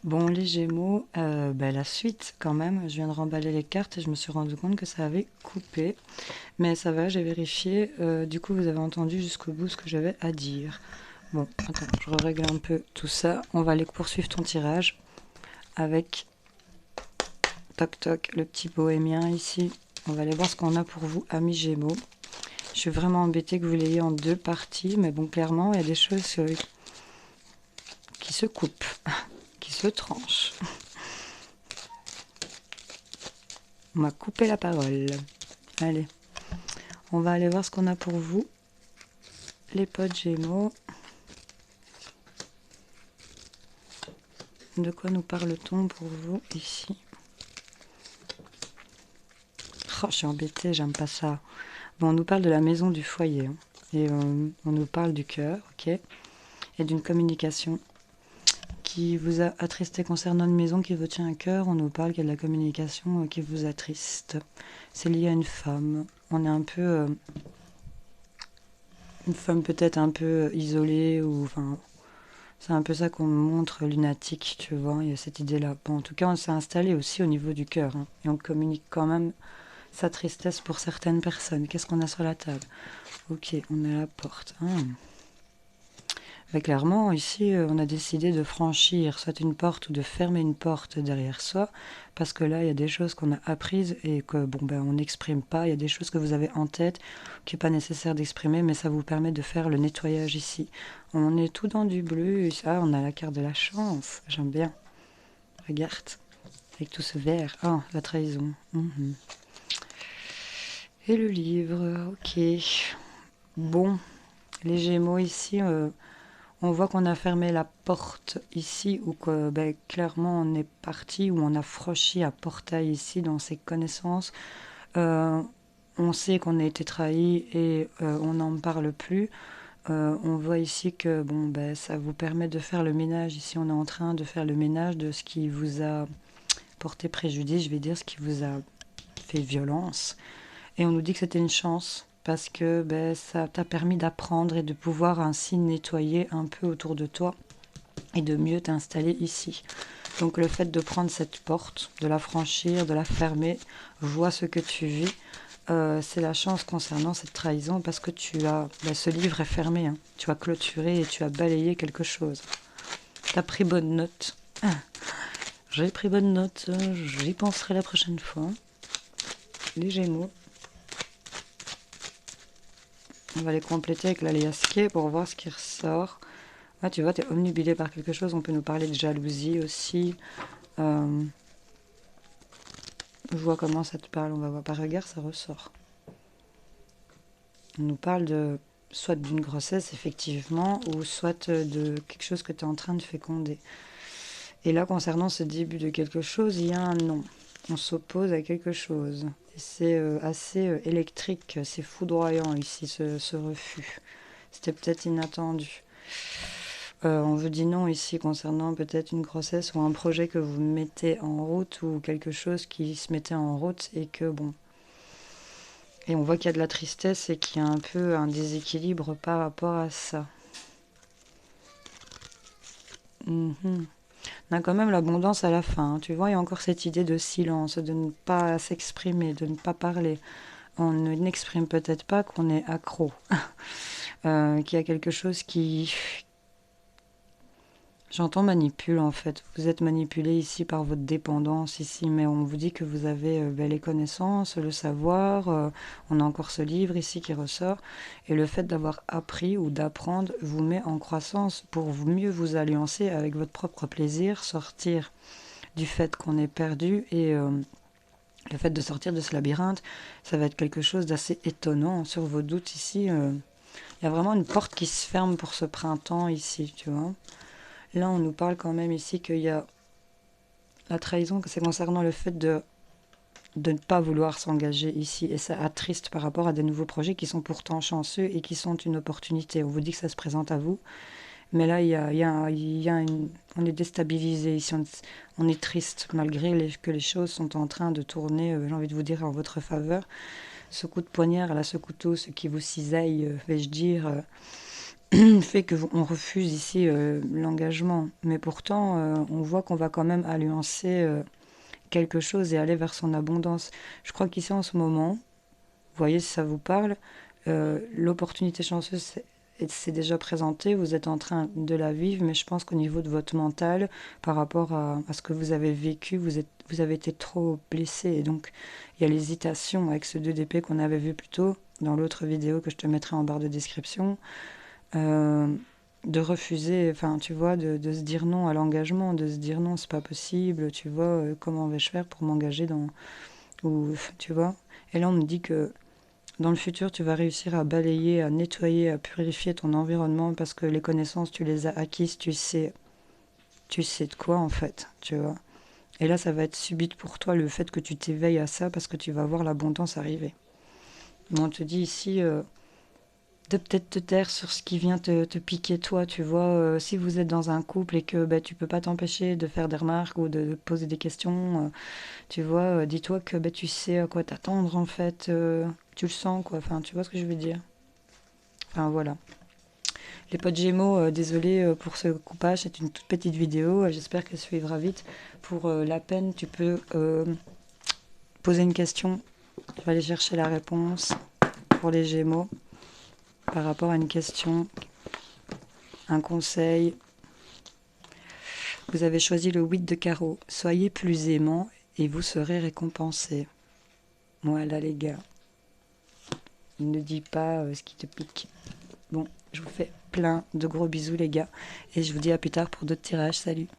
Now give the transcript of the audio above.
Bon, les Gémeaux, la suite quand même. Je viens de remballer les cartes et je me suis rendu compte que ça avait coupé. Mais ça va, j'ai vérifié. Du coup, vous avez entendu jusqu'au bout ce que j'avais à dire. Bon, attends, je règle un peu tout ça. On va aller poursuivre ton tirage avec Toc Toc, le petit bohémien ici. On va aller voir ce qu'on a pour vous, amis Gémeaux. Je suis vraiment embêtée que vous l'ayez en deux parties, mais bon, clairement, il y a des choses qui se coupent, qui se tranchent. On m'a coupé la parole. Allez, on va aller voir ce qu'on a pour vous, les potes Gémeaux. De quoi nous parle-t-on pour vous ici? Oh, je suis embêtée, j'aime pas ça. Bon, on nous parle de la maison du foyer. Et on nous parle du cœur, ok? Et d'une communication qui vous a attristé concernant une maison qui vous tient à cœur. On nous parle qu'il y a de la communication qui vous attriste. C'est lié à une femme. On est un peu... une femme peut-être un peu isolée ou... Enfin, c'est un peu ça qu'on montre, lunatique, tu vois. Il y a cette idée-là. Bon, en tout cas, on s'est installé aussi au niveau du cœur. Et on communique quand même sa tristesse pour certaines personnes. Qu'est-ce qu'on a sur la table? Ok, on est à la porte. Mais clairement, ici, on a décidé de franchir soit une porte ou de fermer une porte derrière soi, parce que là, il y a des choses qu'on a apprises et que, on n'exprime pas. Il y a des choses que vous avez en tête qui n'est pas nécessaire d'exprimer, mais ça vous permet de faire le nettoyage ici. On est tout dans du bleu, et ça, on a la carte de la chance. J'aime bien. Regarde, avec tout ce vert. Oh, la trahison. Et le livre, ok. Bon, les Gémeaux ici, on voit qu'on a fermé la porte ici, ou que clairement on est parti, ou on a franchi un portail ici dans ses connaissances. On sait qu'on a été trahi et on n'en parle plus. On voit ici que ça vous permet de faire le ménage. Ici, on est en train de faire le ménage de ce qui vous a porté préjudice, je vais dire, ce qui vous a fait violence. Et on nous dit que c'était une chance parce que ça t'a permis d'apprendre et de pouvoir ainsi nettoyer un peu autour de toi et de mieux t'installer ici. Donc le fait de prendre cette porte, de la franchir, de la fermer, vois ce que tu vis. C'est la chance concernant cette trahison parce que tu as... ce livre est fermé. Tu as clôturé et tu as balayé quelque chose. Tu as pris bonne note. J'ai pris bonne note. J'y penserai la prochaine fois. Les Gémeaux. On va les compléter avec l'aliasqué pour voir ce qui ressort. Ah, tu vois, tu es omnubilé par quelque chose. On peut nous parler de jalousie aussi. Je vois comment ça te parle. On va voir par regard, ça ressort. On nous parle de soit d'une grossesse, effectivement, ou soit de quelque chose que tu es en train de féconder. Et là, concernant ce début de quelque chose, il y a un non. On s'oppose à quelque chose. Et c'est assez électrique, c'est foudroyant ici, ce refus. C'était peut-être inattendu. On vous dit non ici concernant peut-être une grossesse ou un projet que vous mettez en route ou quelque chose qui se mettait en route et que Et on voit qu'il y a de la tristesse et qu'il y a un peu un déséquilibre par rapport à ça. On a quand même l'abondance à la fin. Tu vois, il y a encore cette idée de silence, de ne pas s'exprimer, de ne pas parler. On n'exprime peut-être pas qu'on est accro, qu'il y a quelque chose qui... J'entends manipule en fait. Vous êtes manipulé ici par votre dépendance ici, mais on vous dit que vous avez les connaissances, le savoir. On a encore ce livre ici qui ressort. Et le fait d'avoir appris ou d'apprendre vous met en croissance pour mieux vous alliancer avec votre propre plaisir, sortir du fait qu'on est perdu et le fait de sortir de ce labyrinthe, ça va être quelque chose d'assez étonnant sur vos doutes ici. Il y a vraiment une porte qui se ferme pour ce printemps ici, tu vois. Là, on nous parle quand même ici qu'il y a la trahison, que c'est concernant le fait de ne pas vouloir s'engager ici. Et ça attriste par rapport à des nouveaux projets qui sont pourtant chanceux et qui sont une opportunité. On vous dit que ça se présente à vous. Mais là, on est déstabilisé ici. On est triste malgré que les choses sont en train de tourner, j'ai envie de vous dire, en votre faveur. Ce coup de poignard, là, ce couteau, ce qui vous cisaille, vais-je dire... fait qu'on refuse ici l'engagement. Mais pourtant, on voit qu'on va quand même alliancer quelque chose et aller vers son abondance. Je crois qu'ici en ce moment, vous voyez si ça vous parle, l'opportunité chanceuse s'est déjà présentée, vous êtes en train de la vivre, mais je pense qu'au niveau de votre mental, par rapport à ce que vous avez vécu, vous avez été trop blessé. Et donc, il y a l'hésitation avec ce 2 d'épée qu'on avait vu plus tôt dans l'autre vidéo que je te mettrai en barre de description. euh, de refuser, enfin, tu vois, de se dire non à l'engagement, de se dire non, c'est pas possible, tu vois, comment vais-je faire pour m'engager dans. Ou, tu vois. Et là, on me dit que dans le futur, tu vas réussir à balayer, à nettoyer, à purifier ton environnement parce que les connaissances, tu les as acquises, tu sais de quoi en fait, tu vois. Et là, ça va être subite pour toi le fait que tu t'éveilles à ça parce que tu vas voir l'abondance arriver. Mais on te dit ici, de peut-être te taire sur ce qui vient te piquer toi, tu vois. Si vous êtes dans un couple et que bah, tu peux pas t'empêcher de faire des remarques ou de poser des questions, tu vois, dis-toi que bah, tu sais à quoi t'attendre en fait. Tu le sens quoi, enfin tu vois ce que je veux dire. Enfin voilà. Les potes Gémeaux, désolé pour ce coupage, c'est une toute petite vidéo, j'espère qu'elle suivra vite. Pour la peine, tu peux poser une question, je vais aller chercher la réponse pour les Gémeaux par rapport à une question, un conseil. Vous avez choisi le 8 de carreau. Soyez plus aimant et vous serez récompensé. Voilà les gars. Ne dis pas ce qui te pique. Bon, je vous fais plein de gros bisous les gars. Et je vous dis à plus tard pour d'autres tirages. Salut.